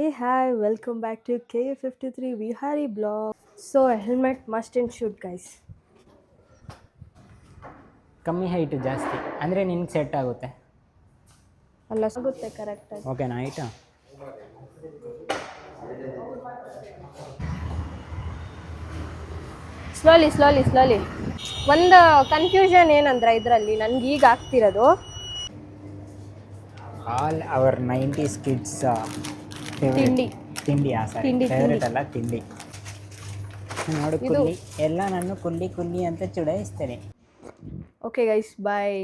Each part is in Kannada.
Hey, hi, welcome back to KA53 Vihari blog. So, a helmet must and should, guys. ಕಮ್ಮಿ ಹೈಟ್ ಜಾಸ್ತಿ ಅಂದರೆ ನಿನ್ಗೆ ಸೆಟ್ ಆಗುತ್ತೆ. ಅಲ್ಲ ಆಗುತ್ತೆ ಕರೆಕ್ಟಾಗಿ. ಓಕೆನಾ ಹೈಟಾ? ಸ್ಲೋಲಿ. ಒಂದು ಕನ್ಫ್ಯೂಷನ್ ಏನಂದ್ರೆ ಇದರಲ್ಲಿ ನನಗೆ ಈಗ ಆಗ್ತಿರೋದು ಆಲ್ ಅವರ್ 90s ಕಿಡ್ಸ್ ತಿಂಡಿ. ತಿಂಡಿ ತಿಂಡಿ. ಫೇವ್ರೇಟ್ ಅಲ್ಲ ತಿಂಡಿ. ನೋಡು ಇದು ಕುಲ್ಲಿ ಎಲ್ಲ ನಾನು ಕುಲ್ಲಿ ಅಂತ ಚುಡಾಯಿಸ್ತೇನೆ. Okay guys, bye,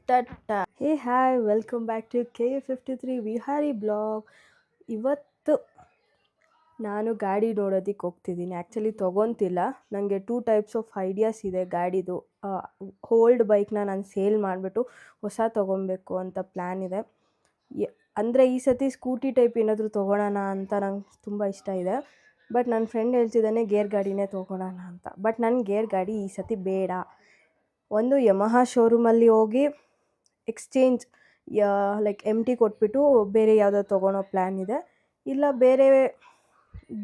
tata. Hey hi, welcome back to KA53 Vihari blog. ಇವತ್ತು ನಾನು ಗಾಡಿ ನೋಡೋದಕ್ಕೆ ಹೋಗ್ತಿದ್ದೀನಿ. ಆ್ಯಕ್ಚುಲಿ ತೊಗೊತಿಲ್ಲ, ನನಗೆ 2 ಟೈಪ್ಸ್ ಆಫ್ ಐಡಿಯಾಸ್ ಇದೆ ಗಾಡಿದು. ಓಲ್ಡ್ ಬೈಕ್ನ ನಾನು ಸೇಲ್ ಮಾಡಿಬಿಟ್ಟು ಹೊಸ ತೊಗೊಬೇಕು ಅಂತ ಪ್ಲ್ಯಾನ್ ಇದೆ. ಅಂದರೆ ಈ ಸತಿ ಸ್ಕೂಟಿ ಟೈಪ್ ಏನಾದರೂ ತೊಗೊಳೋಣ ಅಂತ ನಂಗೆ ತುಂಬ ಇಷ್ಟ ಇದೆ. ಬಟ್ ನನ್ನ ಫ್ರೆಂಡ್ ಹೇಳ್ತಿದ್ದಾನೆ ಗೇರ್ ಗಾಡಿನೇ ತೊಗೊಳೋಣ ಅಂತ. ಬಟ್ ನನ್ನ ಗೇರ್ ಗಾಡಿ ಈ ಸತಿ ಬೇಡ. ಒಂದು ಯಮಹಾ ಶೋರೂಮಲ್ಲಿ ಹೋಗಿ ಎಕ್ಸ್ಚೇಂಜ್ ಲೈಕ್ MT ಕೊಟ್ಬಿಟ್ಟು ಬೇರೆ ಯಾವುದಾದ್ರು ತೊಗೊಳೋ ಪ್ಲ್ಯಾನ್ ಇದೆ. ಇಲ್ಲ ಬೇರೆ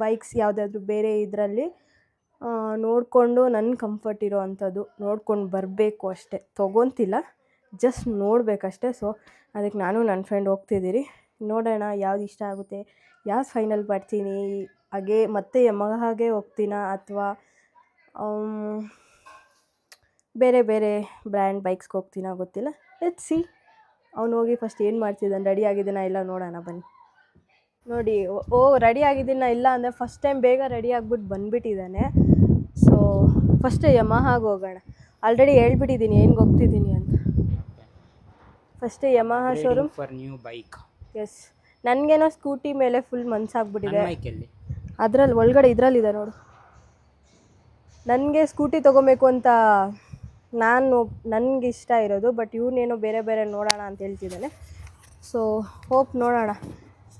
ಬೈಕ್ಸ್ ಯಾವುದಾದ್ರೂ ಬೇರೆ ಇದರಲ್ಲಿ ನೋಡಿಕೊಂಡು ನನ್ನ ಕಂಫರ್ಟ್ ಇರೋ ಅಂಥದ್ದು ನೋಡ್ಕೊಂಡು ಬರಬೇಕು ಅಷ್ಟೇ. ತೊಗೊತಿಲ್ಲ, ಜಸ್ಟ್ ನೋಡಬೇಕಷ್ಟೆ. ಸೊ ಅದಕ್ಕೆ ನಾನು ನನ್ನ ಫ್ರೆಂಡ್ ಹೋಗ್ತಿದ್ದೀರಿ. ನೋಡೋಣ ಯಾವ್ದು ಇಷ್ಟ ಆಗುತ್ತೆ, ಯಾವ್ದು ಫೈನಲ್ ಮಾಡ್ತೀನಿ. ಹಾಗೆ ಮತ್ತೆ ಯಮಹಾಗೆ ಹೋಗ್ತೀನಾ ಅಥವಾ ಬೇರೆ ಬ್ರ್ಯಾಂಡ್ ಬೈಕ್ಸ್ಗೆ ಹೋಗ್ತೀನಾ ಗೊತ್ತಿಲ್ಲ. Let's C. ಅವ್ನು ಹೋಗಿ ಫಸ್ಟ್ ಏನು ಮಾಡ್ತಿದ್ದಾನೆ, ರೆಡಿ ಆಗಿದ್ದೀನಾ ಇಲ್ಲ ನೋಡೋಣ ಬನ್ನಿ. ನೋಡಿ, ರೆಡಿ ಆಗಿದ್ದೀನ ಇಲ್ಲ ಅಂದರೆ ಫಸ್ಟ್ ಟೈಮ್ ಬೇಗ ರೆಡಿ ಆಗಿಬಿಟ್ಟು ಬಂದುಬಿಟ್ಟಿದ್ದಾನೆ. ಸೊ ಫಸ್ಟ್ ಯಮಹಾಗೆ ಹೋಗೋಣ. ಆಲ್ರೆಡಿ ಹೇಳ್ಬಿಟ್ಟಿದ್ದೀನಿ ಏನ್ಗೆ ಹೋಗ್ತಿದ್ದೀನಿ ಅಂತ. First Yamaha showroom for new bike. Yes, ನನಗೇನೋ ಸ್ಕೂಟಿ ಮೇಲೆ ಫುಲ್ ಮನಸ್ಸಾಗ್ಬಿಟ್ಟಿದೆ. ಬೈಕಲ್ಲಿ ಅದರಲ್ಲಿ ಒಳಗಡೆ ಇದರಲ್ಲಿದೆ ನೋಡು. ನನಗೆ ಸ್ಕೂಟಿ ತೊಗೋಬೇಕು ಅಂತ ನನಗೆ ಇಷ್ಟ ಇರೋದು. ಬಟ್ ಇವನೇನೋ ಬೇರೆ ನೋಡೋಣ ಅಂತ ಹೇಳ್ತಿದ್ದಾನೆ. ಸೊ ಹೋಪ್ ನೋಡೋಣ,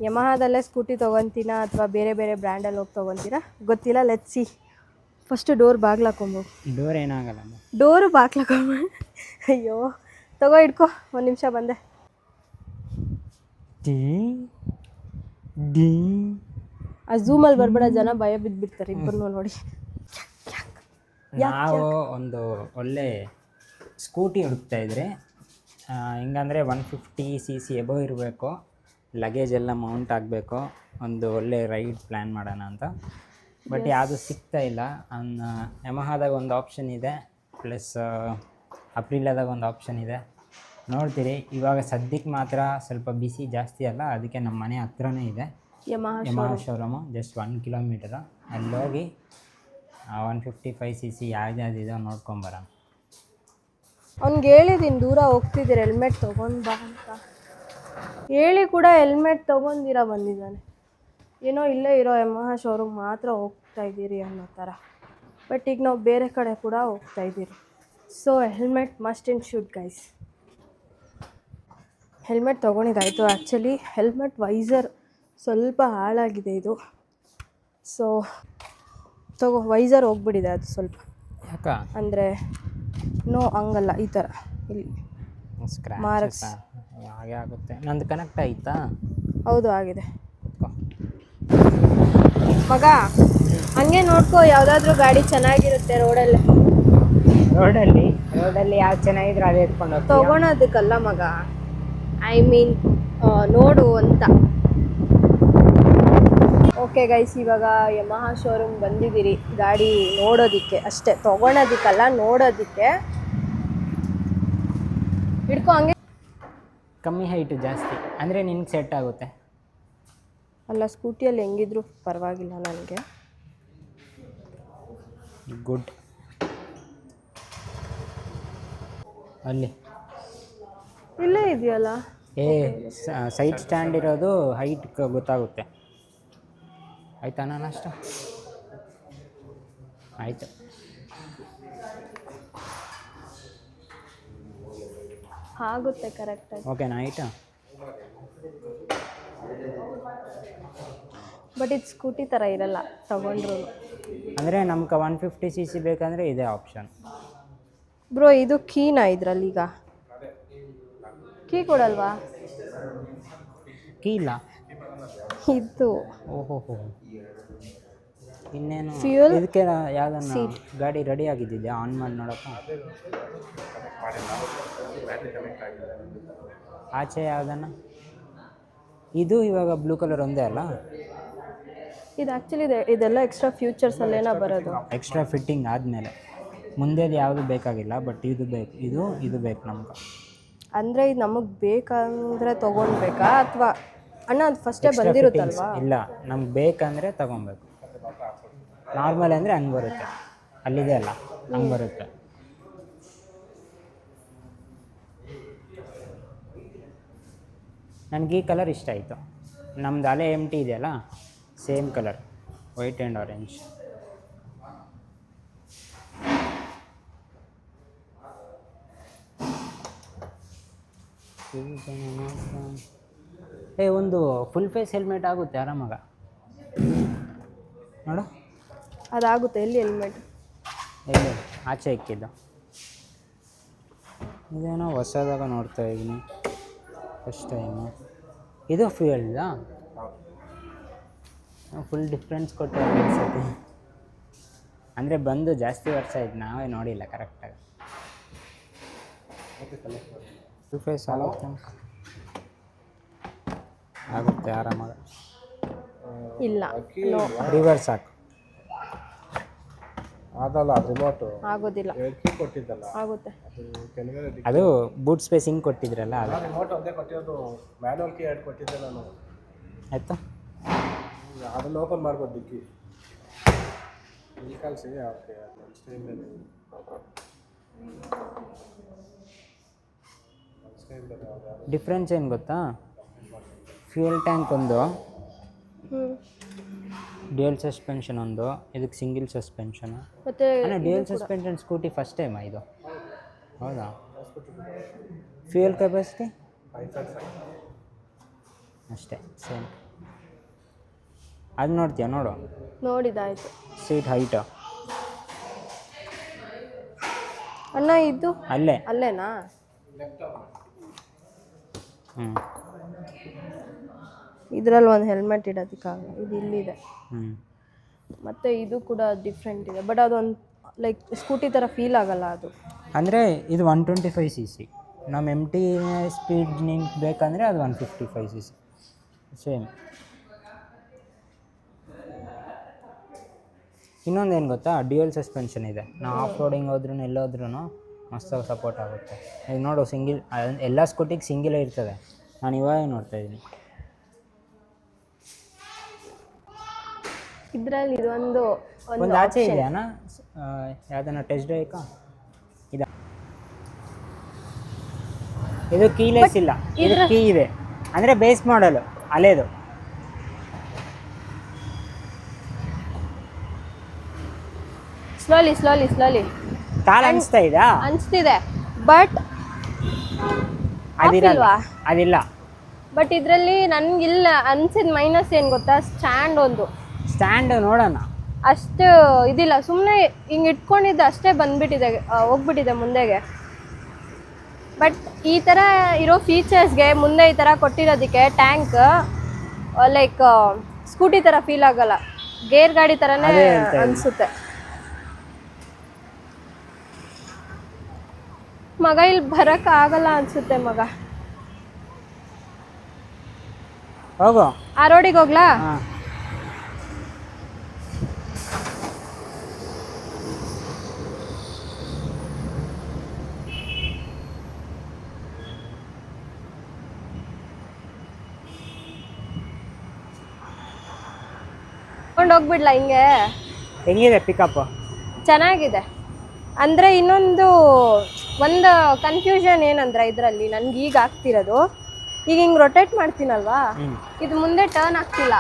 ಯಮಹಾದಲ್ಲೇ ಸ್ಕೂಟಿ ತೊಗೊತೀನಾ ಅಥವಾ ಬೇರೆ ಬ್ರ್ಯಾಂಡಲ್ಲಿ ಹೋಗಿ ತೊಗೊತೀರಾ ಗೊತ್ತಿಲ್ಲ. Let's see. ಫಸ್ಟು ಡೋರ್ ಬಾಗ್ಲಾಕೊಂಬ. ಡೋರ್ ಏನಾಗಲ್ಲ, ಡೋರು ಬಾಗ್ಲಾಕೊಂಬ. ಅಯ್ಯೋ ತಗೋ, ಇಟ್ಕೋ, ಒಂದು ನಿಮಿಷ ಬಂದೆ. ಆ ಝೂಮಲ್ಲಿ ಬರ್ಬೇಡ, ಜನ ಭಯ ಬಿದ್ದುಬಿಡ್ತಾರೆ ಇಬ್ಬರನ್ನೂ ನೋಡಿ. ನಾವು ಒಂದು ಒಳ್ಳೆ ಸ್ಕೂಟಿ ಹುಡುಕ್ತಾ ಇದ್ರೆ ಹಿಂಗಂದರೆ 150cc ಎಬೋ ಇರಬೇಕು, ಲಗೇಜ್ ಎಲ್ಲ ಮೌಂಟ್ ಆಗಬೇಕು, ಒಂದು ಒಳ್ಳೆ ರೈಡ್ ಪ್ಲ್ಯಾನ್ ಮಾಡೋಣ ಅಂತ. ಬಟ್ ಯಾವುದು ಸಿಗ್ತಾ ಇಲ್ಲ. ಯಮಹಾದಾಗ ಒಂದು ಆಪ್ಷನ್ ಇದೆ, ಪ್ಲಸ್ ಅಪ್ರಿಲಾದಾಗ ಒಂದು ಆಪ್ಷನ್ ಇದೆ. ನೋಡ್ತೀರಿ. ಇವಾಗ ಸದ್ಯಕ್ಕೆ ಮಾತ್ರ ಸ್ವಲ್ಪ ಬಿಸಿ ಜಾಸ್ತಿ ಅಲ್ಲ, ಅದಕ್ಕೆ ನಮ್ಮ ಮನೆ ಹತ್ರನೇ ಇದೆ ಯಮಹಾ ಶೋರೂಮು. Just 1 kilometre. ಅಲ್ಲೋಗಿ 155cc ಯಾವ್ದಿದೆ ನೋಡ್ಕೊಂಬರೋಣ. ಅವ್ನಿಗೆ ಹೇಳಿದ್ದೀನಿ ದೂರ ಹೋಗ್ತಿದ್ದೀರ ಹೆಲ್ಮೆಟ್ ತೊಗೊಂಡು ಬಾ ಅಂತ ಹೇಳಿ ಕೂಡ ಹೆಲ್ಮೆಟ್ ತೊಗೊಂಡಿರ ಬಂದಿದ್ದಾನೆ. ಏನೋ ಇಲ್ಲೇ ಇರೋ ಯಮಹಾ ಶೋರೂಮ್ ಮಾತ್ರ ಹೋಗ್ತಾ ಇದ್ದೀರಿ ಅನ್ನೋ ಥರ. ಬಟ್ ಈಗ ನಾವು ಬೇರೆ ಕಡೆ ಕೂಡ ಹೋಗ್ತಾ ಇದ್ದೀರಿ. So helmet must and should guys. Helmet ತೊಗೊಂಡಿದ್ದಾಯಿತು. ಆ್ಯಕ್ಚುಲಿ ಹೆಲ್ಮೆಟ್ ವೈಸರ್ ಸ್ವಲ್ಪ ಹಾಳಾಗಿದೆ ಇದು. ಸೊ ವೈಸರ್ ಹೋಗ್ಬಿಟ್ಟಿದೆ ಅದು ಸ್ವಲ್ಪ. ಯಾಕ ಅಂದರೆ ಹಂಗಲ್ಲ, ಈ ಥರ ಇಲ್ಲಿ ಮಾರ್ಕ್ಸ್ ಹಾಗೆ ಆಗುತ್ತೆ. ನಂದು ಕನೆಕ್ಟ್ ಆಯಿತಾ? ಹೌದು, ಆಗಿದೆ. ಮಗ ಹಂಗೆ ನೋಡ್ಕೋ, ಯಾವುದಾದ್ರೂ ಗಾಡಿ ಚೆನ್ನಾಗಿರುತ್ತೆ ರೋಡಲ್ಲಿ ಯಾವ್ದು ಚೆನ್ನಾಗಿದ್ರೆ ಅದೇ ಎತ್ಕೊಂಡು ಹೋಗ್ತೀಯ? ತೊಗೊಳೋದಕ್ಕಲ್ಲ ಮಗ, ಐ ಮೀನ್ ನೋಡು ಅಂತ. ಓಕೆ ಗೈಸ್, ಇವಾಗ ಯಮಹಾ ಶೋರೂಮ್ ಬಂದಿದ್ದೀರಿ ಗಾಡಿ ನೋಡೋದಕ್ಕೆ ಅಷ್ಟೇ, ತೊಗೊಳೋದಕ್ಕಲ್ಲ, ನೋಡೋದಕ್ಕೆ. ಹಿಡ್ಕೊ ಹಂಗೆ. ಕಮ್ಮಿ ಹೈಟ್ ಜಾಸ್ತಿ ಅಂದರೆ ನಿನ್ಗೆ ಸೆಟ್ ಆಗುತ್ತೆ. ಅಲ್ಲ, ಸ್ಕೂಟಿಯಲ್ಲಿ ಹೆಂಗಿದ್ರು ಪರವಾಗಿಲ್ಲ ನನಗೆ. ಗುಡ್. ಅಲ್ಲಿ ಇಲ್ಲೇ ಇದೆಯಲ್ಲ. ಸೈಡ್ ಸ್ಟ್ಯಾಂಡ್ ಇರೋದು ಹೈಟ್ ಗೊತ್ತಾಗುತ್ತೆ. ಆಯ್ತಾ? ನಾನು ಅಷ್ಟ ಆಯಿತು. ಆಗುತ್ತೆ ಕರೆಕ್ಟಾಗಿ. ಓಕೆನಾ ಆಯಿತಾ? ಬಟ್ ಇದು ಸ್ಕೂಟಿ ಥರ ಇರಲ್ಲ ತಗೊಂಡ್ರು. ಅಂದರೆ ನಮ್ಗೆ 150cc ಬೇಕಂದರೆ ಇದೇ ಆಪ್ಷನ್. ಬ್ರೋ ಇದು ಕೀನಾ ಇದರಲ್ಲಿ? ಈಗ ಕೀ ಕೊಡಲ್ವಾ? ಕೀ ಇಲ್ಲ. ಇದು ಓಹೋ ಹೋ, ಇನ್ನೇನು Fuel, ಇದಕ್ಕೆ ಯಾವ್ದನ್ನ ಗಾಡಿ ರೆಡಿ ಆಗಿದ್ದಿದ್ಯಾ ಆನ್ ಮಾಡಿ ನೋಡಪ್ಪ. ಆಚೆ ಯಾವ್ದನ್ನ, ಇದು ಇವಾಗ ಬ್ಲೂ ಕಲರ್ ಒಂದೇ ಅಲ್ಲ, ಇದು ಆ್ಯಕ್ಚುಲಿ ಇದೆಲ್ಲ ಎಕ್ಸ್ಟ್ರಾ ಫ್ಯೂಚರ್ಸ್ ಅಲ್ಲೇನೋ ಬರೋದು. ಎಕ್ಸ್ಟ್ರಾ ಫಿಟ್ಟಿಂಗ್ ಆದಮೇಲೆ ಮುಂದೆದು ಯಾವುದು ಬೇಕಾಗಿಲ್ಲ, ಬಟ್ ಇದು ಬೇಕು, ಇದು ಬೇಕು ನಮ್ಗೆ. ಅಂದರೆ ಇದು ನಮಗೆ ಬೇಕಂದರೆ ತೊಗೊಳ್ಬೇಕಾ ಅಥವಾ ಅಣ್ಣ ಅದು ಫಸ್ಟೇ Extra ಬಂದಿರುತ್ತಲ್ವಾ? fittings ಇಲ್ಲ, ನಮ್ಗೆ ಬೇಕಂದರೆ ತಗೊಬೇಕು. ನಾರ್ಮಲ್ ಅಂದರೆ ಹಂಗೆ ಬರುತ್ತೆ, ಅಲ್ಲಿದೆ ಅಲ್ಲ ಹಂಗೆ ಬರುತ್ತೆ. ನನಗೆ ಈ ಕಲರ್ ಇಷ್ಟ ಆಯಿತು. ನಮ್ದು ಅಲೆ MT ಇದೆಯಲ್ಲ, same colour, white and orange. ಒಂದು ಫುಲ್ ಫೇಸ್ ಹೆಲ್ಮೆಟ್ ಆಗುತ್ತೆ ಆರಾಮಾಗ ನೋಡು. ಅದಾಗುತ್ತೆ. ಎಲ್ಲಿ ಹೆಲ್ಮೆಟ್? ಎಲ್ಲಿ ಆಚೆ ಇಕ್ಕಿದ್ದು, ಇದೇನೋ ಹೊಸದಾಗ ನೋಡ್ತಾ ಇದ್ದೀನಿ ಫಸ್ಟ್ ಟೈಮು. ಇದು ಫ್ಯೂಯಲ್ದಾ? ಫುಲ್ ಡಿಫ್ರೆನ್ಸ್ ಕೊಟ್ಟು ಅನಿಸುತ್ತೆ. ಅಂದರೆ ಬಂದು ಜಾಸ್ತಿ ವರ್ಷ ಆಯ್ತು, ನಾವೇ ನೋಡಿಲ್ಲ ಕರೆಕ್ಟಾಗಿ. ಫುಲ್ ಫೇಸ್ ಆಗುತ್ತೆ ಆರಾಮಾಗಿ. ಇಲ್ಲ, ನೋ, ರಿವರ್ಸ್ ಹಾಕು. ಅದಲ್ಲ ರಿಮೋಟು ಆಗೋದಿಲ್ಲ. ಕೊಟ್ಟಿದ್ದಲ್ಲ ಆಗುತ್ತೆ. ಅದು ಬೂಟ್ ಸ್ಪೇಸಿಂಗ್ ಕೊಟ್ಟಿದ್ರಲ್ಲ ಅದು ರಿಮೋಟ್ ಒಂದೇ ಕೊಟ್ಟಿರೋದು, ಮ್ಯಾನುವಲ್ ಕೀ 2 ಕೊಟ್ಟಿದ್ದೆ ನಾನು. ಆಯಿತು. ಅದನ್ನು ಓಪನ್ ಮಾಡ್ಬೋದು ಡಿಕ್ಕಿ ಈ ಕಲ್ಸಿ. ಓಕೆ, ಡಿಫ್ರೆನ್ಸ್ ಏನು ಗೊತ್ತಾ, ಫ್ಯೂಯಲ್ ಟ್ಯಾಂಕ್ ಒಂದು, ಡ್ಯೂಯಲ್ ಸಸ್ಪೆನ್ಷನ್ ಒಂದು, ಇದಕ್ಕೆ ಸಿಂಗಲ್ ಸಸ್ಪೆನ್ಷನು. ಮತ್ತೆ ಡ್ಯೂಯಲ್ ಸಸ್ಪೆನ್ಷನ್ ಸ್ಕೂಟಿ ಫಸ್ಟ್ ಟೈಮಾ ಇದು? ಹೌದಾ? ಫ್ಯೂಯಲ್ ಕೆಪಾಸಿಟಿ ಅಷ್ಟೇ, ಸೇಮ್. ಅದು ನೋಡ್ತೀಯಾ? ನೋಡು, ನೋಡಿದಾಯ್ತು. ಸೀಟ್ ಹೈಟು ಅಣ್ಣ ಇದು ಅಲ್ಲೇ ಅಲ್ಲೇನಾ? ಹ್ಞೂ ಇದರಲ್ಲಿ ಒಂದು ಹೆಲ್ಮೆಟ್ ಇಡೋದಕ್ಕಾಗಲ್ಲ, ಇದು ಇಲ್ಲಿದೆ. ಹ್ಞೂ ಮತ್ತು ಇದು ಕೂಡ ಡಿಫ್ರೆಂಟ್ ಇದೆ, ಬಟ್ ಅದೊಂದು ಲೈಕ್ ಸ್ಕೂಟಿ ಥರ ಫೀಲ್ ಆಗಲ್ಲ ಅದು. ಅಂದರೆ ಇದು 125cc, ನಮ್ಮ MT ಸ್ಪೀಡ್ ನಿಂಗೆ ಬೇಕಂದರೆ ಅದು 155cc, ಸೇಮ್. ಇನ್ನೊಂದು ಏನು ಗೊತ್ತಾ, ಡ್ಯೂಯಲ್ ಸಸ್ಪೆನ್ಷನ್ ಇದೆ. ನಾವು ಆಫ್ ರೋಡಿಂಗ್ ಹೋದ್ರೂ ಎಲ್ಲೋದ್ರೂ ಮಸ್ತಾಗಿ ಸಪೋರ್ಟ್ ಆಗುತ್ತೆ. ಈಗ ನೋಡು, ಸಿಂಗಿಲ್ ಎಲ್ಲ ಸ್ಕೂಟಿಗೆ ಸಿಂಗಿಲೇ ಇರ್ತದೆ. ನಾನು ಇವಾಗ ನೋಡ್ತಾಯಿದ್ದೀನಿ. ಇದರಲ್ಲಿ ಇದೊಂದು ಒಂದು ಆಚೆ ಇದೆಯಾ ಯಾವುದನ್ನ ಟೆಸ್ಟ್ ಡ್ರೈವ್ಕಾ? ಇದು ಕೀಲೆಸ್ ಇಲ್ಲ, ಇದು ಕೀ ಇದೆ. ಅಂದರೆ ಬೇಸ್ ಮಾಡಲು ಅಲೇದು. ಸ್ಲೋಲಿ ಕಾಲು ಅನಿಸ್ತಾ ಇದಾ? ಅನಿಸ್ತಿದೆ, ಬಟ್ ಅದಿರಲ್ಲ, ಅದಿಲ್ಲ. ಬಟ್ ಇದರಲ್ಲಿ ನನಗಿಲ್ಲ ಅನ್ಸಿದ ಮೈನಸ್ ಏನು ಗೊತ್ತಾ, ಸ್ಟ್ಯಾಂಡ್ ನೋಡೋಣ, ಅಷ್ಟು ಇದಿಲ್ಲ. ಸುಮ್ಮನೆ ಹಿಂಗೆ ಇಟ್ಕೊಂಡಿದ್ದೆ ಅಷ್ಟೇ, ಬಂದ್ಬಿಟ್ಟಿದೆ, ಹೋಗ್ಬಿಟ್ಟಿದೆ ಮುಂದೆಗೆ. ಬಟ್ ಈ ಥರ ಇರೋ ಫೀಚರ್ಸ್ಗೆ ಮುಂದೆ ಈ ಥರ ಕೊಟ್ಟಿರೋದಕ್ಕೆ ಟ್ಯಾಂಕ್ ಲೈಕ್ ಸ್ಕೂಟಿ ಥರ ಫೀಲ್ ಆಗಲ್ಲ, ಗೇರ್ ಗಾಡಿ ಥರನೇ ಅನಿಸುತ್ತೆ. ಮಗ ಇಲ್ಲಿ ಬರಕ್ಕೆ ಆಗಲ್ಲ ಅನ್ಸುತ್ತೆ. ಮಗ ಹೋಗು, ಆ ರೋಡಿಗೆ ಹೋಗ್ಲಾ? ಹಾಂ. ಹೋಗ್ಬಿಡ್ಲಾ ಹಿಂಗೆ? ಹೆಂಗಿದೆ ಪಿಕಪ್? ಚೆನ್ನಾಗಿದೆ. ಅಂದರೆ ಇನ್ನೊಂದು ಕನ್ಫ್ಯೂಷನ್ ಏನಂದ್ರೆ ಇದರಲ್ಲಿ ನನಗೆ ಈಗ ಆಗ್ತಿರೋದು, ಈಗ ಹಿಂಗೆ ರೊಟೇಟ್ ಮಾಡ್ತೀನಲ್ವಾ, ಇದು ಮುಂದೆ ಟರ್ನ್ ಆಗ್ತಿಲ್ಲ.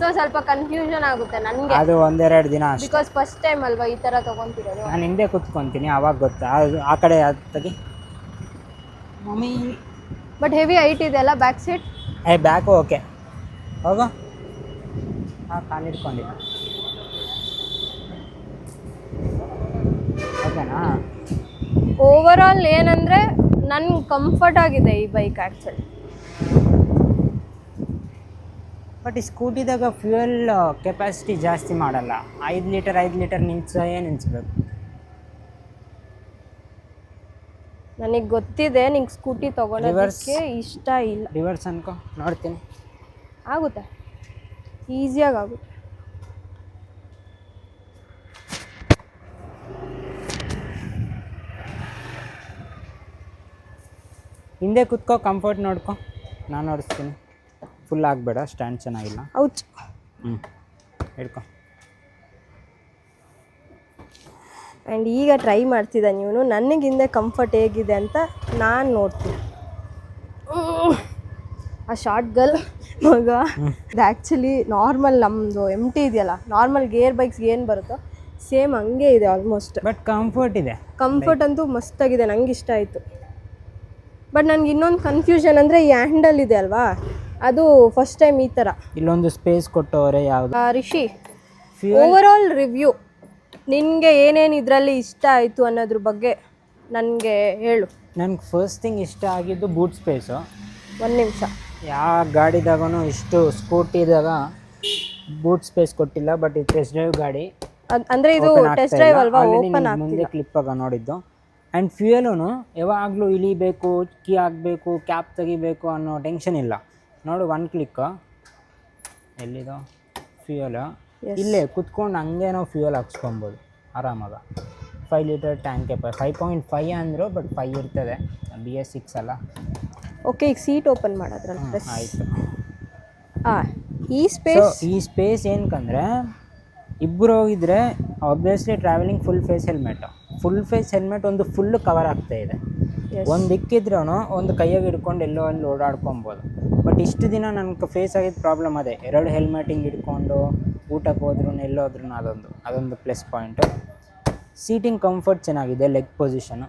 ಸೊ ಸ್ವಲ್ಪ ಕನ್ಫ್ಯೂಷನ್ ಆಗುತ್ತೆ ನನಗೆ. ಅದು ಒಂದೆರಡು ದಿನ ಅಷ್ಟೇ, ಬಿಕಾಸ್ ಫಸ್ಟ್ ಟೈಮ್ ಅಲ್ವಾ ಈ ಥರ ತೊಗೊತಿರೋದು. ನಾನು ಹಿಂದೆ ಕೂತ್ಕೊತೀನಿ, ಆವಾಗ ಗೊತ್ತಾ. ಅದು ಆ ಕಡೆ ತೆಗಿ ಮಮ್ಮಿ. ಬಟ್ ಹೆವಿ ಹೈಟ್ ಇದೆ ಅಲ್ಲ ಬ್ಯಾಕ್ ಸೀಟ್? Back okay. ಹೋಗು, ಹಾಂ, ಕಾಲು ಹಿಡ್ಕೊಂಡಿದ್ದ. ಓಕೆನಾ? ಓವರ್ ಆಲ್ ಏನಂದರೆ ನನ್ಗೆ ಕಂಫರ್ಟ್ ಆಗಿದೆ ಈ ಬೈಕ್ ಆ್ಯಕ್ಚುಲಿ. ಬಟ್ ಈ ಸ್ಕೂಟಿದಾಗ ಫ್ಯೂಯಲ್ ಕೆಪಾಸಿಟಿ ಜಾಸ್ತಿ ಮಾಡಲ್ಲ. 5 ಲೀಟರ್ ನಿಲ್ಲಿಸ್ಬೇಕು. ನನಗೆ ಗೊತ್ತಿದೆ ನಿಂಗೆ ಸ್ಕೂಟಿ ತೊಗೊಳೋದಕ್ಕೆ ಇಷ್ಟ ಇಲ್ಲ. ರಿವರ್ಸ್ ಅನ್ಕೋ, ನೋಡ್ತೀನಿ. ಆಗುತ್ತೆ, ಈಸಿಯಾಗಿ ಆಗುತ್ತೆ. ಹಿಂದೆ ಕುತ್ಕೋ, ಕಂಫರ್ಟ್ ನೋಡ್ಕೊ, ನಾನು ಓಡಿಸ್ತೀನಿ. ಫುಲ್ ಆಗಬೇಡ, ಸ್ಟ್ಯಾಂಡ್ ಚೆನ್ನಾಗಿಲ್ಲ. ಔಚ್. ಹಿಡ್ಕೊ. ಆ್ಯಂಡ್ ಈಗ ಟ್ರೈ ಮಾಡ್ತಿದ್ದಾನೆ ಇವನು. ನನಗಿಂದೆ ಕಂಫರ್ಟ್ ಹೇಗಿದೆ ಅಂತ ನಾನು ನೋಡ್ತೀನಿ. ಆ ಶಾರ್ಟ್ ಗರ್ಲ್ ಮಗ ಇದು ಆ್ಯಕ್ಚುಲಿ ನಾರ್ಮಲ್ ನಮ್ಮದು MT ಇದೆಯಲ್ಲ, ನಾರ್ಮಲ್ ಗೇರ್ ಬೈಕ್ಸ್ಗೆ ಏನು ಬರುತ್ತೋ ಸೇಮ್ ಹಂಗೆ ಇದೆ ಆಲ್ಮೋಸ್ಟ್. ಬಟ್ ಕಂಫರ್ಟ್ ಇದೆ. ಕಂಫರ್ಟ್ ಅಂತೂ ಮಸ್ತಾಗಿದೆ, ನಂಗೆ ಇಷ್ಟ ಆಯಿತು. ಬಟ್ ನನಗೆ ಇನ್ನೊಂದು ಕನ್ಫ್ಯೂಷನ್ ಅಂದರೆ ಈ ಹ್ಯಾಂಡಲ್ ಇದೆ ಅಲ್ವಾ, ಅದು ಫಸ್ಟ್ ಟೈಮ್ ಈ ಥರ. ಇಲ್ಲೊಂದು ಸ್ಪೇಸ್ ಕೊಟ್ಟವ್ರೆ. ಯಾವುದು ರಿಷಿ, ಓವರ್ ಆಲ್ ರಿವ್ಯೂ ನಿನಗೆ ಏನೇನು ಇದರಲ್ಲಿ ಇಷ್ಟ ಆಯಿತು ಅನ್ನೋದ್ರ ಬಗ್ಗೆ ನನಗೆ ಹೇಳು. ನನಗೆ ಫಸ್ಟ್ ಥಿಂಗ್ ಇಷ್ಟ ಆಗಿದ್ದು ಬೂಟ್ ಸ್ಪೇಸು. ಒಂದು ನಿಮಿಷ. ಯಾವ ಗಾಡಿದಾಗೂ ಇಷ್ಟು ಸ್ಕೂಟಿದಾಗ ಬೂಟ್ ಸ್ಪೇಸ್ ಕೊಟ್ಟಿಲ್ಲ. ಬಟ್ ಇದು ಟೆಸ್ಟ್ ಡ್ರೈವ್ ಗಾಡಿ, ಅಂದರೆ ಇದು ಟೆಸ್ಟ್ ಡ್ರೈವ್ ಅಲ್ವಾ, ಓಪನ್ ಮುಂದೆ ಆಗ್ತಿಲ್ಲ. ಕ್ಲಿಪ್ಪಾಗ ನೋಡಿದ್ದು. ಆ್ಯಂಡ್ ಫ್ಯೂಯಲೂ ಯಾವಾಗಲೂ ಇಳಿಬೇಕು, ಕೀ ಹಾಕಬೇಕು, ಕ್ಯಾಪ್ ತೆಗಿಬೇಕು ಅನ್ನೋ ಟೆನ್ಷನ್ ಇಲ್ಲ. ನೋಡು, 1 ಕ್ಲಿಕ್. ಎಲ್ಲಿದೋ ಫ್ಯೂಯಲು, ಇಲ್ಲೇ ಕುತ್ಕೊಂಡು ಹಂಗೆ ನಾವು ಫ್ಯೂಯಲ್ ಹಾಕ್ಸ್ಕೊಬೋದು ಆರಾಮಾಗ. 5 ಲೀಟರ್ ಟ್ಯಾಂಕ್ ಕೆಪಾಸಿಟಿ, 5.5 ಅಂದರು, ಬಟ್ 5 ಇರ್ತದೆ. BS6 ಅಲ್ಲ. ಓಕೆ, ಈಗ ಸೀಟ್ ಓಪನ್ ಮಾಡೋದ್ರಲ್ಲ. ಆಯಿತು. ಈ ಸ್ಪೇಸ್ ಏನಕ್ಕಂದರೆ ಇಬ್ಬರು ಹೋಗಿದ್ರೆ obviously travelling full face helmet ಒಂದು ಫುಲ್ಲು ಕವರ್ ಆಗ್ತಾ ಇದೆ. ಒಂದು ದಿಕ್ಕಿದ್ರೂ ಒಂದು ಕೈಯಾಗಿ ಹಿಡ್ಕೊಂಡು ಎಲ್ಲೋ ಅಲ್ಲಿ ಓಡಾಡ್ಕೊಬೋದು. ಬಟ್ ಇಷ್ಟು ದಿನ ನನಗೆ ಫೇಸ್ ಆಗಿದ್ದ ಪ್ರಾಬ್ಲಮ್ ಅದೇ, 2 ಹೆಲ್ಮೆಟ್ ಹಿಂಗೆ ಹಿಡ್ಕೊಂಡು ಊಟಕ್ಕೆ ಹೋದ್ರೂ ಎಲ್ಲೋದ್ರೂ ಅದೊಂದು ಪ್ಲಸ್ ಪಾಯಿಂಟು. ಸೀಟಿಂಗ್ ಕಂಫರ್ಟ್ ಚೆನ್ನಾಗಿದೆ, leg position.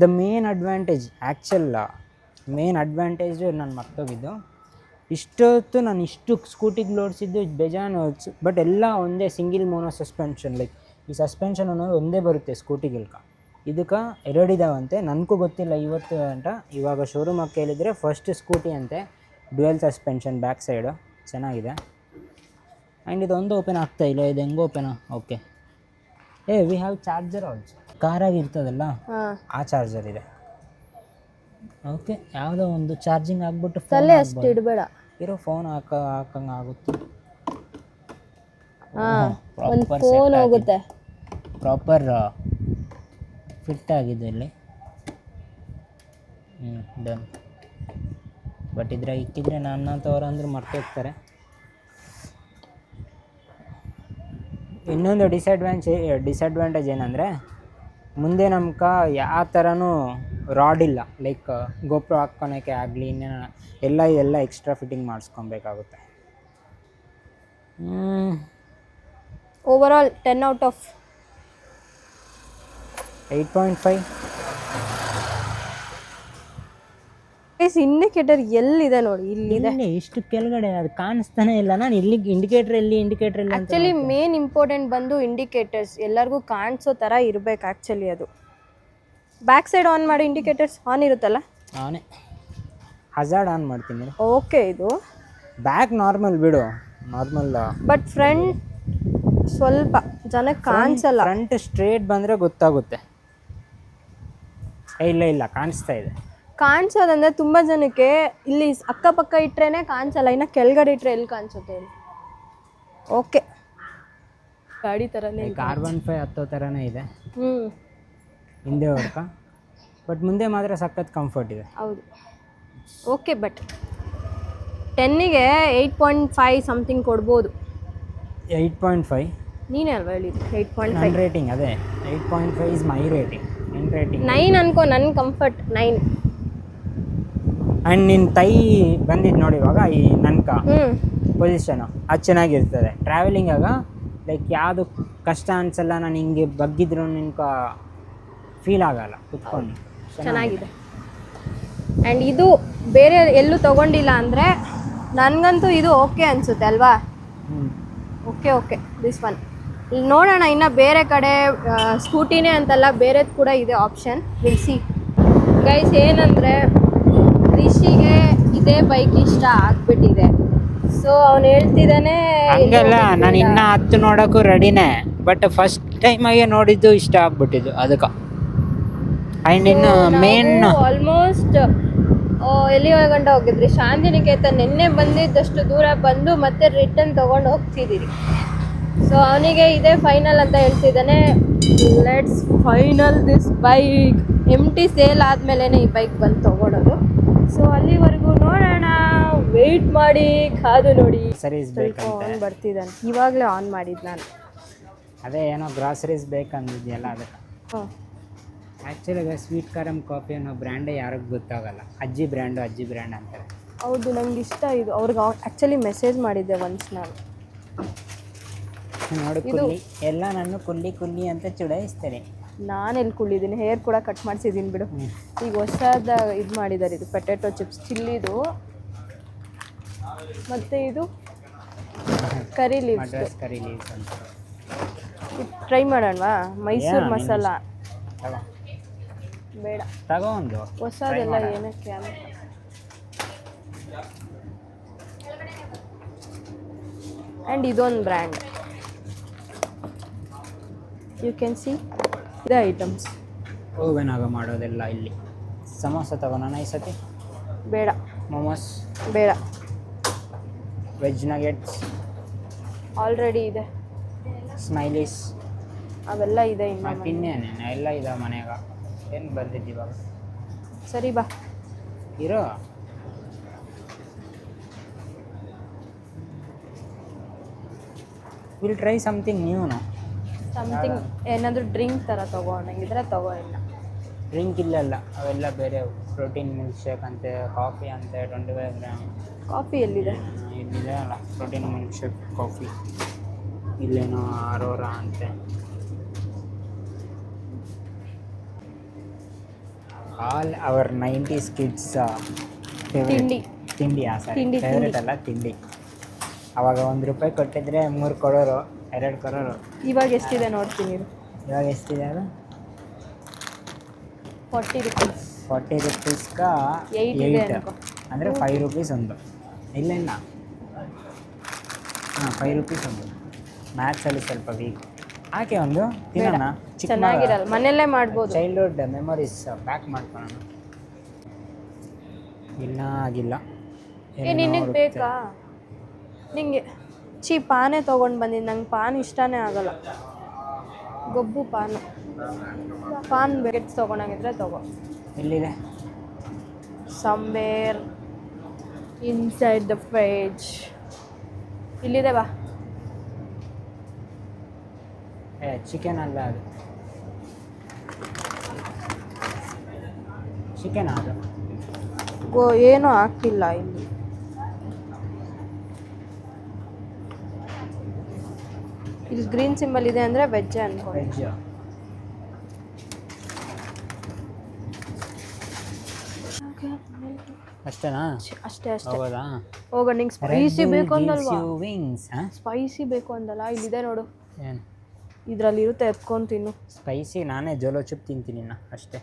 The main advantage ನಾನು ಮರ್ತೋಗಿದ್ದು. ಇಷ್ಟೊತ್ತು ನಾನು ಸ್ಕೂಟಿಗೆ ಓಡಿಸಿದ್ದು ಬೇಜಾನು, ಬಟ್ ಎಲ್ಲ ಒಂದೇ ಸಿಂಗಿಲ್ ಮೋನೋ ಸಸ್ಪೆನ್ಷನ್. ಲೈಕ್ ಈ ಸಸ್ಪೆನ್ಷನ್ ಅನ್ನೋದು ಒಂದೇ ಬರುತ್ತೆ ಸ್ಕೂಟಿಗಿಲ್ಕ. ಇದಕ್ಕೆ 2 ಇದಾವಂತೆ. ನನಗೂ ಗೊತ್ತಿಲ್ಲ ಇವತ್ತು ಅಂತ. ಇವಾಗ ಶೋರೂಮಾಗಿ ಕೇಳಿದರೆ ಫಸ್ಟ್ ಸ್ಕೂಟಿ ಅಂತೆ, ಡ್ಯುಯಲ್ ಸಸ್ಪೆನ್ಷನ್ ಬ್ಯಾಕ್ ಸೈಡು ಚೆನ್ನಾಗಿದೆ. ಆ್ಯಂಡ್ ಇದೊಂದು ಓಪನ್ ಆಗ್ತಾಯಿಲ್ಲ, ಇದು ಹೆಂಗೆ open? Okay, we have charger also. ಕಾರಾಗಿ ಇರ್ತದಲ್ಲ, ಆ ಚಾರ್ಜರ್ ಇದೆ. ಓಕೆ, ಯಾವುದೋ ಒಂದು ಚಾರ್ಜಿಂಗ್ ಆಗ್ಬಿಟ್ಟು ತಲೆ ಅಷ್ಟು ಇಡಬೇಡ, ಇರೋ ಫೋನ್ ಹಾಕಂಗೆ ಆಗುತ್ತೆ. ಒಂದು ಫೋನ್ ಹೋಗುತ್ತೆ. ಪ್ರಾಪರ್ ಫಿಟ್ ಆಗಿದೆ ಇಲ್ಲಿ. ಡನ್. ಬಟ್ ಇದ್ರಾಗ ಇಕ್ಕಿದ್ರೆ ನನ್ನಂಥವ್ರು ಅಂದ್ರೆ ಮರ್ತೋಗ್ತಾರೆ. ಇನ್ನೊಂದು ಡಿಸಡ್ವಾಂಟೇಜ್ ಏನಂದರೆ, ಮುಂದೆ ನಮ್ಗೆ ಯಾವ ಥರನೂ ರಾಡ್ ಇಲ್ಲ. ಲೈಕ್ ಗೋಪ್ರೋ ಹಾಕ್ಕೊಳಕ್ಕೆ ಆಗಲಿ, ಎಲ್ಲ ಎಕ್ಸ್ಟ್ರಾ ಫಿಟ್ಟಿಂಗ್ ಮಾಡಿಸ್ಕೊಬೇಕಾಗುತ್ತೆ. Over all 10 out of 8.5. Indicator ಎಲ್ಲಿದೆ ನೋಡಿ, ಇಲ್ಲಿದೆ. ಇಷ್ಟು ಕೆಳಗಡೆ ಅದು ಕಾಣಿಸ್ತಾನೆ ಇಲ್ಲ. ನಾನು ಇಲ್ಲಿ ಇಂಡಿಕೇಟರ್ ಇಲ್ಲ. ಆ್ಯಕ್ಚುಲಿ ಮೇನ್ ಇಂಪಾರ್ಟೆಂಟ್ ಬಂದು ಇಂಡಿಕೇಟರ್ಸ್ ಎಲ್ಲರಿಗೂ ಕಾಣಿಸೋ ಥರ ಇರಬೇಕು. ಆ್ಯಕ್ಚುಲಿ ಅದು ಬ್ಯಾಕ್ ಸೈಡ್ ಆನ್ ಮಾಡಿ, ಇಂಡಿಕೇಟರ್ಸ್ ಆನ್ ಇರುತ್ತಲ್ಲ, ಆನೆ. ಹಜಾರ್ಡ್ ಆನ್ ಮಾಡ್ತೀನಿ. ಓಕೆ, ಇದು ಬ್ಯಾಕ್ ನಾರ್ಮಲ್ ಬಿಡು, ನಾರ್ಮಲ್. ಬಟ್ ಫ್ರಂಟ್ ಸ್ವಲ್ಪ ಜನಕ್ಕೆ ಕಾಣಿಸಲ್ಲ. ಫ್ರಂಟ್ ಸ್ಟ್ರೇಟ್ ಬಂದರೆ ಗೊತ್ತಾಗುತ್ತೆ. ಇಲ್ಲ ಕಾಣಿಸ್ತಾ ಇದೆ. ಕಾಣಿಸೋದಂದ್ರೆ ತುಂಬ ಜನಕ್ಕೆ ಇಲ್ಲಿ ಅಕ್ಕಪಕ್ಕ ಇಟ್ರೇನೆ ಕಾಣಿಸಲ್ಲ, ಇನ್ನು ಕೆಳಗಡೆ ಇಟ್ಟರೆ ಎಲ್ಲಿ ಕಾಣಿಸುತ್ತೆ ಇಲ್ಲಿ. ಓಕೆ, ಗಾಡಿ ಥರನೇ ಕಾರ್ಬನ್ 5 ಹತ್ತೋ ಥರನೇ ಇದೆ ಹ್ಞೂ ಹಿಂದೆ ಹೊಡ್ಕ. ಬಟ್ ಮುಂದೆ ಮಾತ್ರ ಸಖತ್ ಕಂಫರ್ಟ್ ಇದೆ. ಹೌದು. ಓಕೆ, ಬಟ್ 10ಗೆ 8.5 ಸಮಥಿಂಗ್ ಕೊಡ್ಬೋದು. 8.5 ನೀನೇ ಅಲ್ವಾ ಹೇಳಿದ್ದು? 8.5 ನನ್ನ ರೇಟಿಂಗ್ ಅದೇ. 8.5 ಇಸ್ ಮೈ ರೇಟಿಂಗ್. ನಿನ್ನ ರೇಟಿಂಗ್ 9 ಅನ್ಕೋ. ನನ್ನ ಕಂಫರ್ಟ್ 9. ಆ್ಯಂಡ್ ನಿನ್ನ ತೈ ಬಂದಿದ್ದು ನೋಡಿ ಇವಾಗ, ಈ ನನ್ಕ ಪೊಸಿಷನು ಅದು ಚೆನ್ನಾಗಿರ್ತದೆ ಟ್ರಾವೆಲಿಂಗಾಗ. ಲೈಕ್ ಯಾವುದು ಕಷ್ಟ ಅನಿಸಲ್ಲ. ನಾನು ಹಿಂಗೆ ಬಗ್ಗಿದ್ರು ನಿನ್ಕ ಫೀಲ್ ಆಗಲ್ಲ ಕುತ್ಕೊಂಡು. ಚೆನ್ನಾಗಿದೆ. ಆ್ಯಂಡ್ ಇದು ಬೇರೆ ಎಲ್ಲೂ ತೊಗೊಂಡಿಲ್ಲ ಅಂದರೆ ನನಗಂತೂ ಇದು ಓಕೆ ಅನಿಸುತ್ತೆ ಅಲ್ವಾ? Okay, this one. ಇಲ್ಲಿ ನೋಡೋಣ, ಇನ್ನು ಬೇರೆ ಕಡೆ ಸ್ಕೂಟಿನೇ ಅಂತಲ್ಲ, ಬೇರೆದು ಕೂಡ ಇದೆ ಆಪ್ಷನ್. Will see guys. ಏನಂದರೆ ರಿಷಿಗೆ ಇದೇ ಬೈಕ್ ಇಷ್ಟ ಆಗಿಬಿಟ್ಟಿದೆ. ಸೊ ಅವ್ನು ಹೇಳ್ತಿದ್ದಾನೆ ಹಂಗಲ್ಲ, ನಾನು ಇನ್ನ 10 ನೋಡೋಕ್ಕೂ ರೆಡಿನೇ, ಬಟ್ ಫಸ್ಟ್ ಟೈಮಾಗೆ ನೋಡಿದ್ದು ಇಷ್ಟ ಆಗ್ಬಿಟ್ಟಿದ್ದು ಅದಕ್ಕೆ. ಆ್ಯಂಡ್ ಇನ್ನು ಮೇನ್ ಆಲ್ಮೋಸ್ಟ್ ಎಲ್ಲಿ ಗಂಟ ಹೋಗಿದ್ರಿ? ಶಾಂತಿನಿಕೇತನ್. ನಿನ್ನೆ ಬಂದಿದ್ದಷ್ಟು ದೂರ ಬಂದು ಮತ್ತೆ ರಿಟರ್ನ್ ತಗೊಂಡು ಹೋಗ್ತಿದ್ದೀರಿ. ಸೊ ಅವನಿಗೆ ಇದೇ ಫೈನಲ್ ಅಂತ ಹೇಳ್ತಿದ್ದಾನೆ. Let's final this bike. Sale ಆದಮೇಲೆ ಈ ಬೈಕ್ ಬಂದು ತೊಗೊಳೋದು. ಸೊ ಅಲ್ಲಿವರೆಗೂ ನೋಡೋಣ, ವೆಯ್ಟ್ ಮಾಡಿ, ಕಾದು ನೋಡಿ. ಸರೀಸ್ ಬೇಕಂತೆ. ಆನ್ ಬರ್ತಿದ್ದಾನೆ, ಇವಾಗಲೇ ಆನ್ ಮಾಡಿದ್ದು ನಾನು. ಅದೇ ಏನೋ ಗ್ರಾಸರೀಸ್ ಬೇಕಂದಿದೆಯಲ್ಲ ಅದಕ್ಕೆ. ಹ್ಞೂ, ಆ್ಯಕ್ಚುಲಿ ಸ್ವೀಟ್ ಕಾರಮ್ ಕಾಫಿ ಅನ್ನೋ ಬ್ರ್ಯಾಂಡೇ ಯಾರಿಗೂ ಗೊತ್ತಾಗಲ್ಲ. ಅಜ್ಜಿ ಬ್ರ್ಯಾಂಡ್ ಅಂತಾರೆ. ಹೌದು, ನಂಗೆ ಇಷ್ಟ ಇದು. ಅವ್ರಿಗೆ ಆ್ಯಕ್ಚುಲಿ ಮೆಸೇಜ್ ಮಾಡಿದ್ದೆ ಒನ್ಸ್ ನಾನು. ನೋಡು ಕುಲ್ಲಿ ಎಲ್ಲ ನಾನು ಕುಲ್ಲಿ ಅಂತ ಚುಡಾಯಿಸ್ತೇನೆ. ನಾನು ಎಲ್ಲಿ ಕುಳ್ಳಿದ್ದೀನಿ, ಹೇರ್ ಕೂಡ ಕಟ್ ಮಾಡಿಸಿದ್ದೀನಿ ಬಿಡು. ಈಗ ಹೊಸದ ಇದು ಮಾಡಿದ್ದಾರೆ, ಇದು ಪೊಟ್ಯಾಟೊ ಚಿಪ್ಸ್ ಚಿಲ್ಲಿದು, ಮತ್ತು ಇದು ಕರಿ ಲೀವ್ಸ್. ಮಡ್ರಾಸ್ ಕರಿ ಲೀವ್ಸ್ ಅಂತ. ಇದು ಟ್ರೈ ಮಾಡೋಣವಾ? ಮೈಸೂರು ಮಸಾಲ ತಗೋ, ಬೇಡ, ತಗೋ ಒಂದು ಹೊಸದೆಲ್ಲ ಏನಕ್ಕೆ ಅಂತ. ಆ್ಯಂಡ್ ಇದೊಂದು brand, you can see the items. Oven ಆಗ ಮಾಡೋದೆಲ್ಲ ಇಲ್ಲಿ. ಸಮೋಸ ತಗೋಣ ಈ ಸತಿ? ಬೇಡ. ಮೊಮೋಸ್ ಬೇಡ, ವೆಜ್ ನಗೆಟ್ಸ್ ಆಲ್ರೆಡಿ ಇದೆ. ಸ್ಮೈಲೀಸ್ ಅವೆಲ್ಲ ಇದೆ ಇನ್ನು. ಮತ್ತು ಇನ್ನೇನೇನು ಎಲ್ಲ ಇದೆ ಮನೆಯಾಗ. ಏನು ಬಂದಿದ್ದು ಇವಾಗ? ಸರಿ ಬಾ ಇರೋ. ವಿಲ್ ಟ್ರೈ ಸಮಥಿಂಗ್ ನ್ಯೂನು. ಸಮಥಿಂಗ್ ಏನಾದರೂ ಡ್ರಿಂಕ್ ಥರ ತಗೋ, ನಂಗಿದ್ರೆ ತಗೋ. ಇಲ್ಲ ಡ್ರಿಂಕ್ ಇಲ್ಲಲ್ಲ, ಅವೆಲ್ಲ ಬೇರೆ. ಪ್ರೋಟೀನ್ ಮಿಲ್ಕ್ ಶೇಕ್ ಅಂತೆ, ಕಾಫಿ ಅಂತೆ, 25 ಗ್ರಾಮ್. ಕಾಫಿ ಎಲ್ಲಿದೆ? ಇಲ್ಲಿದೆ ಅಲ್ಲ, ಪ್ರೋಟೀನ್ ಮಿಲ್ಕ್ ಶೇಕ್ ಕಾಫಿ. ಇಲ್ಲೇನೋ ಅರೋರಾ ಅಂತೆ. ಆಲ್ ಅವರ್ 90s ಕಿಡ್ಸ್ ತಿಂಡಿ ಫೇವ್ರೇಟ್ ಅಲ್ಲ ತಿಂಡಿ. ಅವಾಗ ₹1 ಕೊಟ್ಟಿದ್ರೆ 3 ಕೊಡೋರು, 2 ಕೊಡೋರು. ಇವಾಗ ಎಷ್ಟಿದೆ ನೋಡ್ತೀನಿ ಇರು. ಇವಾಗ ಎಷ್ಟಿದೆ ಅದು? 40 ರೂಪೀಸ್. 40 ರೂಪೀಸ್ಗ 8 ಇದೆ 8 ಅನ್ಕೋ. ಅಂದರೆ 5 ರೂಪೀಸ್ ಒಂದು. ಇಲ್ಲ ಹಾಂ, 5 ರೂಪೀಸ್ ಒಂದು. ಮ್ಯಾಥ್ಸಲ್ಲಿ ಸ್ವಲ್ಪ ವೀಕ್. ಹಾಕಿ ಒಂದು ತಿನ್ನೋಣ. ಚೆನ್ನಾಗಿರಲ್ಲ, ಮನೆಯಲ್ಲೇ ಮಾಡ್ಬೋದು. ಚೈಲ್ಡ್ಹುಡ್ ಮೆಮೊರೀಸ್ ಬ್ಯಾಕ್ ಮಾಡ್ಕೊಳ್ಳೋಣ. ಇಲ್ಲ ಆಗಿಲ್ಲ. ನಿನಗೆ ಬೇಕಾ? ನಿಂಗೆ ಪಾನೇ ತೊಗೊಂಡು ಬಂದಿದ್ದು. ನಂಗೆ ಪಾನ್ ಇಷ್ಟನೇ ಆಗಲ್ಲ. ಗೊಬ್ಬು ಪಾನ್ ಬೇಕೆಟ್ಸ್ ತೊಗೊಂಡಾಗಿದ್ರೆ ತಗೋ. ಎಲ್ಲಿದೆ? Somewhere inside the fridge. ಇಲ್ಲಿದೆ ಬಾ. ಚಿಕನ್ ಅಲ್ಲ ಅದು, ಚಿಕನ್ ಅದು. ಏನೂ ಹಾಕಿಲ್ಲ ಇಲ್ಲಿ. ಇಲ್ಲಿ ಗ್ರೀನ್ ಸಿಂಬಲ್ ಇದೆ ಅಂದರೆ ವೆಜ್ ಅನ್ಕೊಂಡು. ವೆಜ್ ಅಷ್ಟೇನಾ? ಅಷ್ಟೇ ಹೌದಾ? ಹೋಗ. ನಿಂಗೆ ಸ್ಪೈಸಿ ಬೇಕು ಅಂದಲ್ವಾ? ವಿಂಗ್ಸ್. ಸ್ಪೈಸಿ ಬೇಕು ಅಂದಲ್ಲ, ಇಲ್ಲಿದೆ ನೋಡು. ಏನು ಇದರಲ್ಲಿ ಇರುತ್ತೆ, ಎತ್ಕೊಂಡು ತಿನ್ನು. ಸ್ಪೈಸಿ ನಾನೇ ಜೋಲೋ ಚಿಪ್ ತಿಂತೀನಿ ಅಷ್ಟೇ.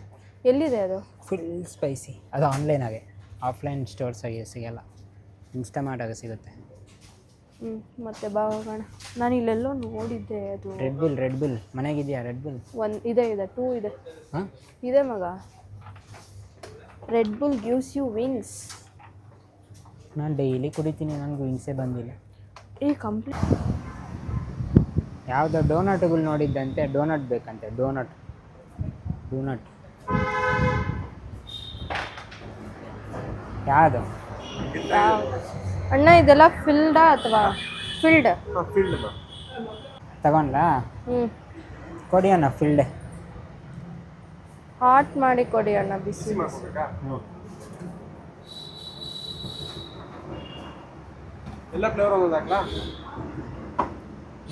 ಎಲ್ಲಿದೆ ಅದು? Full spicy. ಅದು ಆನ್ಲೈನಾಗೆ, ಆಫ್ಲೈನ್ ಸ್ಟೋರ್ಸಾಗೆ ಸಿಗಲ್ಲ. ಇನ್ಸ್ಟಾಮಾರ್ಟಾಗೆ ಸಿಗುತ್ತೆ. ಮತ್ತೆ ಬಾ ಹೋಗೋಣ. ನಾನು ಇಲ್ಲೆಲ್ಲೋ ನೋಡಿದ್ದೆ ಅದು. ರೆಡ್ ಬುಲ್ ಮನೆಗಿದೆಯಾ? ರೆಡ್ ಬುಲ್ ಇದೆ 2 ಇದೆ. ಹಾಂ ಇದೆ ಮಗ. Red Bull gives you wings. ನಾನು ಡೈಲಿ ಕುಡಿತೀನಿ, ನನಗೆ ವಿಂಗ್ಸೇ ಬಂದಿಲ್ಲ. ಕಂಪ್ಲೀಟ್. ಯಾವುದೋ ಡೋನಟ್ಗಳು ನೋಡಿದ್ದಂತೆ, ಡೋನಟ್ ಬೇಕಂತೆ. ಡೋನಟ್ ಯಾವುದು ಅಣ್ಣ? ಇದೆಲ್ಲ ಫಿಲ್ಡಾ ಅಥವಾ ಫಿಲ್ಡ್? ತಗೊಂಡ್ಲಾ? ಕೊಡಿ ಅಣ್ಣ ಫಿಲ್ಡ್. ಹಾಟ್ ಮಾಡಿ ಕೊಡಿ ಅಣ್ಣ, ಬಿಸಿ. ಎಲ್ಲ ಫ್ಲೇವರ್ ಒಂದು ಹಾಕ್ಲಾ?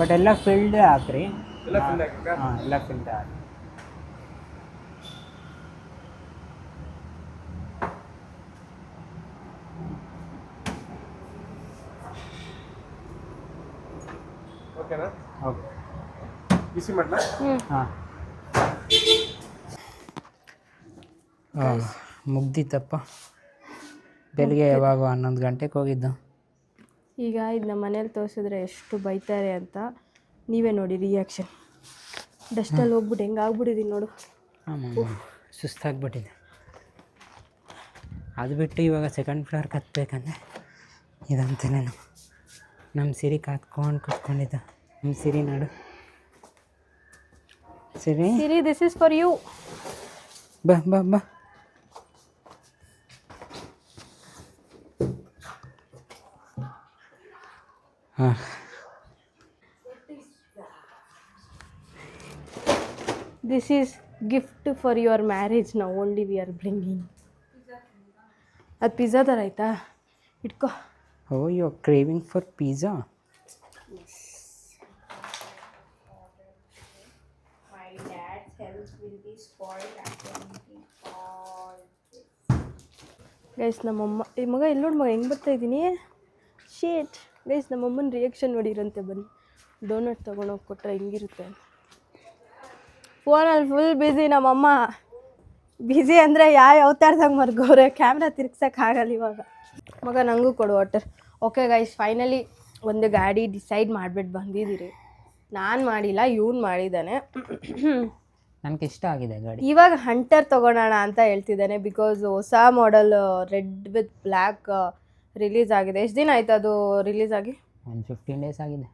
ಬಟ್ ಎಲ್ಲ ಫಿಲ್ಡ್ ಹಾಕ್ರಿ. ಎಲ್ಲ ಫಿಲ್ಡ್ ಹಾಕಿ. ಹಾಂ, ಎಲ್ಲ ಫಿಲ್ಡ್ ಹಾಕಿ. ಓಕೆನಾ? ಓಕೆ, ಬಿಸಿ ಮಾಡ್ಲಾ? ಹಾಂ. ಮುಗ್ದಿತ್ತಪ್ಪ. ಬೆಳಿಗ್ಗೆ ಯಾವಾಗ 11 ಗಂಟೆಗೆ ಹೋಗಿದ್ದು. ಈಗ ಇದು ನಮ್ಮ ಮನೇಲಿ ತೋರಿಸಿದ್ರೆ ಎಷ್ಟು ಬೈತಾರೆ ಅಂತ ನೀವೇ ನೋಡಿ ರಿಯಾಕ್ಷನ್. ಡಸ್ಟಲ್ಲಿ ಹೋಗ್ಬಿಟ್ಟು ಹೆಂಗಾಗ್ಬಿಟ್ಟಿದ್ದೀನಿ ನೋಡು. ಆಮಾಮ್ ಸುಸ್ತಾಗ್ಬಿಟ್ಟಿದೆ. ಅದು ಬಿಟ್ಟು ಇವಾಗ ಸೆಕೆಂಡ್ ಫ್ಲೋರ್ ಕತ್ತಬೇಕಂದ್ರೆ ಇದಂತೇನೇನು ನಮ್ಮ ಸಿರಿ ಕಾತ್ಕೊಂಡು ಕೂತ್ಕೊಂಡಿದ್ದ. ನಮ್ಮ ಸಿರಿ ನಾಡು ಸಿರಿ ಸಿರಿ, ದಿಸ್ ಇಸ್ ಫಾರ್ ಯು. ಬಾ ಬಾ ಬಾ. ಹಾಂ This is gift for your marriage now only we are bringing. ಅದು ಪಿಜ್ಜಾ ಥರ ಆಯ್ತಾ? ಇಟ್ಕೋ. Oh you are craving for pizza. My dad's health will be spoiled after eating all this. Guys ನಮ್ಮಮ್ಮ ಈ ಮಗ ಎಲ್ಲಿ ನೋಡಿ ಮಗ ಹೆಂಗೆ ಬರ್ತಾ ಇದ್ದೀನಿ. ಶೇಟ್ ಗೈಸ್ ನಮ್ಮಮ್ಮನ ರಿಯಾಕ್ಷನ್ ನೋಡಿರಂತೆ. ಬನ್ನಿ ಡೋನಟ್ ತೊಗೊಂಡೋಗಿ ಕೊಟ್ಟರೆ ಹೆಂಗಿರುತ್ತೆ ಅಂತ. ಫೋನಲ್ಲಿ ಫುಲ್ ಬ್ಯುಸಿ ನಮ್ಮಮ್ಮ. ಬ್ಯುಸಿ ಅಂದರೆ ಯಾವ ಅವತಾರದಾಗ ಮರ್ಗೋರೆ, ಕ್ಯಾಮ್ರಾ ತಿರ್ಗ್ಸೋಕ್ಕಾಗಲ್ಲ ಇವಾಗ. ಮಗ ನನಗೂ ಕೊಡು ವಾಟರ್. ಓಕೆ ಗೈಸ್, ಫೈನಲಿ ಒಂದು ಗಾಡಿ ಡಿಸೈಡ್ ಮಾಡಿಬಿಟ್ಟು ಬಂದಿದ್ದೀರಿ. ನಾನು ಮಾಡಿಲ್ಲ, ಇವ್ನು ಮಾಡಿದ್ದಾನೆ. ನನಗೆ ಇಷ್ಟ ಆಗಿದೆ ಗಾಡಿ. ಇವಾಗ ಹಂಟರ್ ತೊಗೊಳೋಣ ಅಂತ ಹೇಳ್ತಿದ್ದಾನೆ. ಬಿಕಾಸ್ ಹೊಸ model red with black release ಆಗಿದೆ. ಎಷ್ಟು ದಿನ ಆಯ್ತು ಅದು ರಿಲೀಸ್ ಆಗಿ? ಒಂದು 15 days ಆಗಿದೆ.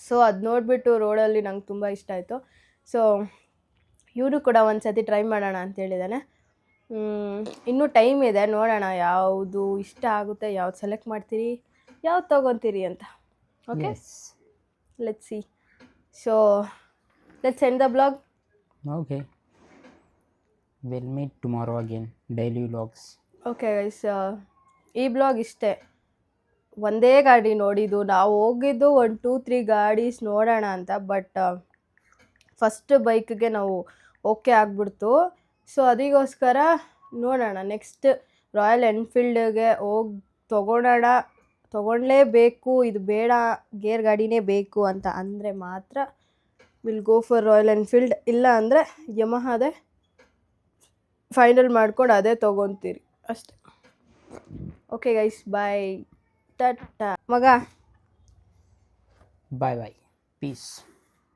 ಸೊ ಅದು ನೋಡಿಬಿಟ್ಟು ರೋಡಲ್ಲಿ ನಂಗೆ ತುಂಬ ಇಷ್ಟ ಆಯಿತು. ಸೊ ಇವನು ಕೂಡ ಒಂದು ಸತಿ ಟ್ರೈ ಮಾಡೋಣ ಅಂತ ಹೇಳಿದ್ದಾನೆ. ಇನ್ನೂ ಟೈಮ್ ಇದೆ, ನೋಡೋಣ ಯಾವುದು ಇಷ್ಟ ಆಗುತ್ತೆ, ಯಾವ್ದು ಸೆಲೆಕ್ಟ್ ಮಾಡ್ತೀರಿ, ಯಾವ್ದು ತೊಗೊತೀರಿ ಅಂತ. Okay, let's see. So let's end the blog. Okay, will meet tomorrow again daily vlogs. Okay guys, ಈ ಬ್ಲಾಗ್ ಇಷ್ಟೇ. ಒಂದೇ ಗಾಡಿ ನೋಡಿದ್ದು. ನಾವು ಹೋಗಿದ್ದು 1 2 3 ಗಾಡೀಸ್ ನೋಡೋಣ ಅಂತ. ಬಟ್ ಫಸ್ಟ್ ಬೈಕ್ಗೆ ನಾವು ಓಕೆ ಆಗ್ಬಿಡ್ತು. ಸೊ ಅದಕ್ಕೋಸ್ಕರ ನೋಡೋಣ ನೆಕ್ಸ್ಟ್ ರಾಯಲ್ ಎನ್ಫೀಲ್ಡ್ಗೆ ಹೋಗಿ ತೊಗೊಳ್ಳೇಬೇಕು, ಇದು ಬೇಡ ಗೇರ್ ಗಾಡಿನೇ ಬೇಕು ಅಂತ ಅಂದರೆ ಮಾತ್ರ will go for royal Enfield. ಇಲ್ಲ ಅಂದರೆ ಯಮಹಾದೇ ಫೈನಲ್ ಮಾಡ್ಕೊಂಡು ಅದೇ ತೊಗೊತೀರಿ ಅಷ್ಟೆ. Okay guys, bye, Tata. ಮಗ ಬಾಯ್ ಬಾಯ್, ಪೀಸ್.